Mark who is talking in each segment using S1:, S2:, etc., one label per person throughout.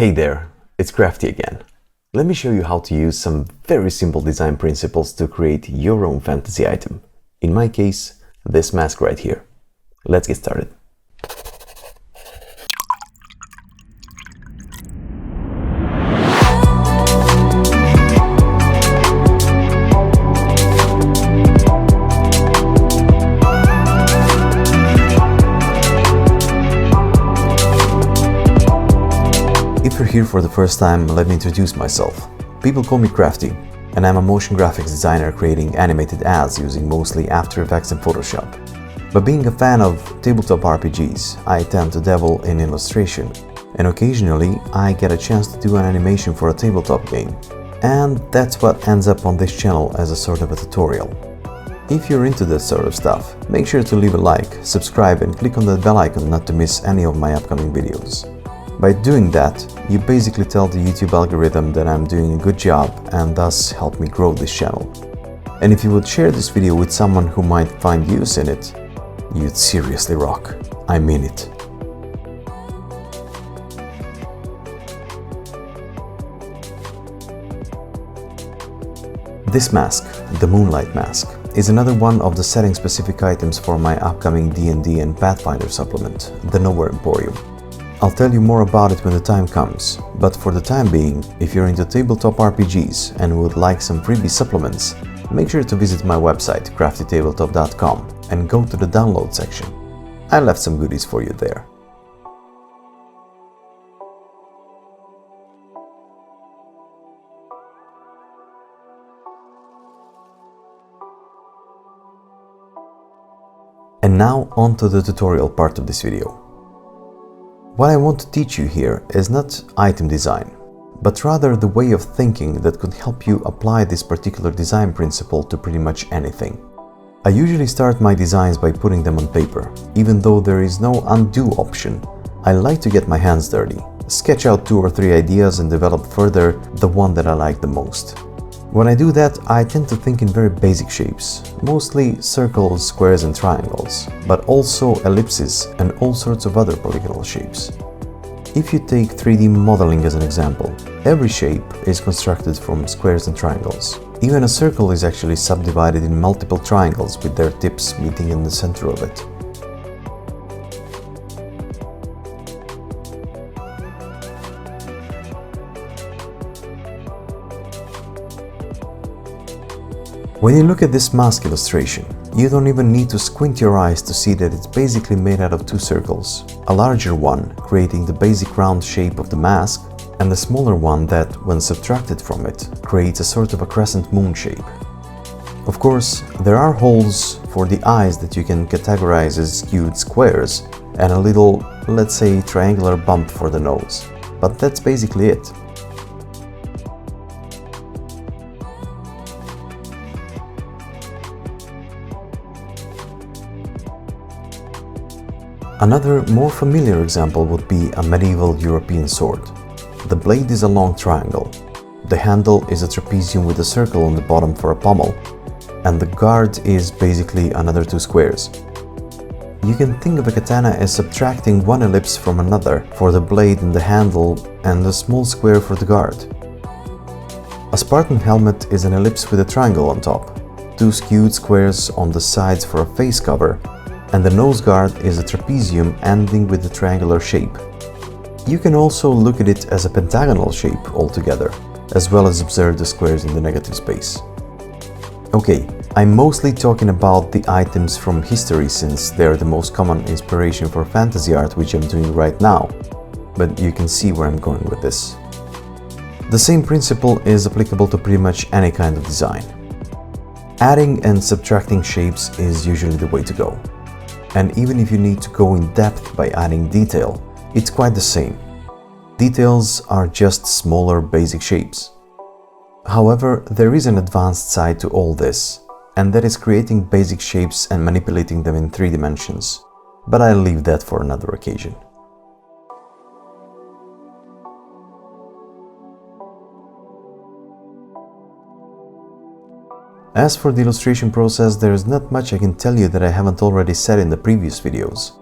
S1: Hey there, it's Crafty again. Let me show you how to use some very simple design principles to create your own fantasy item. In my case, this mask right here. Let's get started. If you're here for the first time, let me introduce myself. People call me Crafty, and I'm a motion graphics designer creating animated ads using mostly After Effects and Photoshop. But being a fan of tabletop RPGs, I tend to dabble in illustration, and occasionally I get a chance to do an animation for a tabletop game. And that's what ends up on this channel as a sort of a tutorial. If you're into that sort of stuff, make sure to leave a like, subscribe, and click on that bell icon not to miss any of my upcoming videos. By doing that, you basically tell the YouTube algorithm that I'm doing a good job and thus help me grow this channel. And if you would share this video with someone who might find use in it, you'd seriously rock. I mean it. This mask, the Moonlight Mask, is another one of the setting-specific items for my upcoming DnD and Pathfinder supplement, the Nowhere Emporium. I'll tell you more about it when the time comes, but for the time being, if you're into tabletop RPGs and would like some freebie supplements, make sure to visit my website craftytabletop.com and go to the download section. I left some goodies for you there. And now on to the tutorial part of this video. What I want to teach you here is not item design, but rather the way of thinking that could help you apply this particular design principle to pretty much anything. I usually start my designs by putting them on paper. Even though there is no undo option, I like to get my hands dirty, sketch out 2 or 3 ideas and develop further the one that I like the most. When I do that, I tend to think in very basic shapes, mostly circles, squares and triangles, but also ellipses and all sorts of other polygonal shapes. If you take 3D modeling as an example, every shape is constructed from squares and triangles. Even a circle is actually subdivided in multiple triangles with their tips meeting in the center of it. When you look at this mask illustration, you don't even need to squint your eyes to see that it's basically made out of 2 circles. A larger one creating the basic round shape of the mask, and the smaller one that, when subtracted from it, creates a sort of a crescent moon shape. Of course, there are holes for the eyes that you can categorize as skewed squares, and a little, let's say, triangular bump for the nose. But that's basically it. Another, more familiar example would be a medieval European sword. The blade is a long triangle, the handle is a trapezium with a circle on the bottom for a pommel, and the guard is basically another 2 squares. You can think of a katana as subtracting 1 ellipse from another for the blade and the handle and a small square for the guard. A Spartan helmet is an ellipse with a triangle on top, 2 skewed squares on the sides for a face cover, and the nose guard is a trapezium ending with a triangular shape. You can also look at it as a pentagonal shape altogether, as well as observe the squares in the negative space. Okay, I'm mostly talking about the items from history since they're the most common inspiration for fantasy art, which I'm doing right now, but you can see where I'm going with this. The same principle is applicable to pretty much any kind of design. Adding and subtracting shapes is usually the way to go. And even if you need to go in depth by adding detail, it's quite the same. Details are just smaller basic shapes. However, there is an advanced side to all this, and that is creating basic shapes and manipulating them in 3 dimensions. But I'll leave that for another occasion. As for the illustration process, there is not much I can tell you that I haven't already said in the previous videos.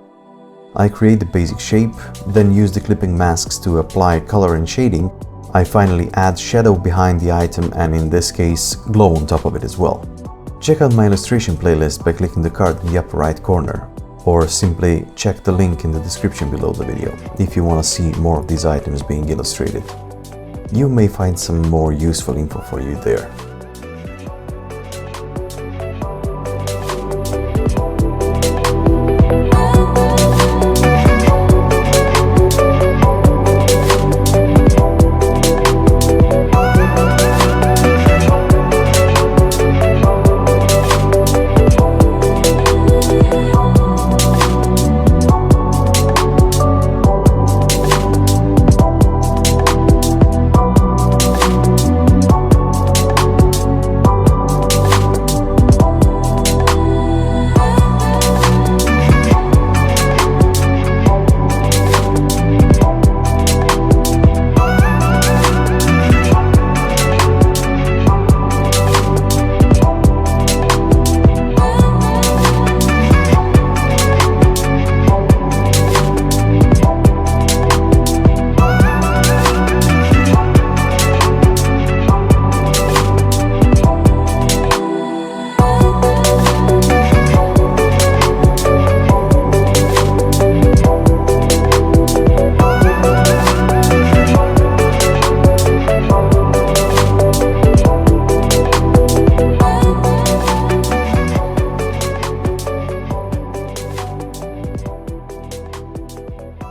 S1: I create the basic shape, then use the clipping masks to apply color and shading. I finally add shadow behind the item and in this case, glow on top of it as well. Check out my illustration playlist by clicking the card in the upper right corner, or simply check the link in the description below the video if you want to see more of these items being illustrated. You may find some more useful info for you there.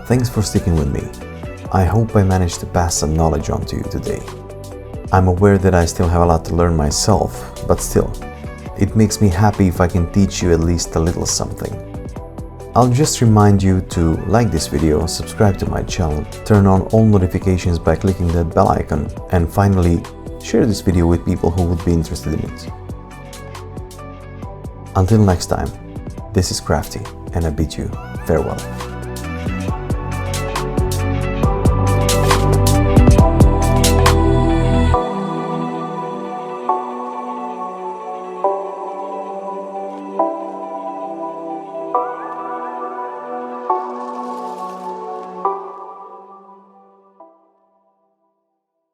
S1: Thanks for sticking with me. I hope I managed to pass some knowledge on to you today. I'm aware that I still have a lot to learn myself, but still, it makes me happy if I can teach you at least a little something. I'll just remind you to like this video, subscribe to my channel, turn on all notifications by clicking that bell icon, and finally, share this video with people who would be interested in it. Until next time, this is Crafty, and I bid you farewell.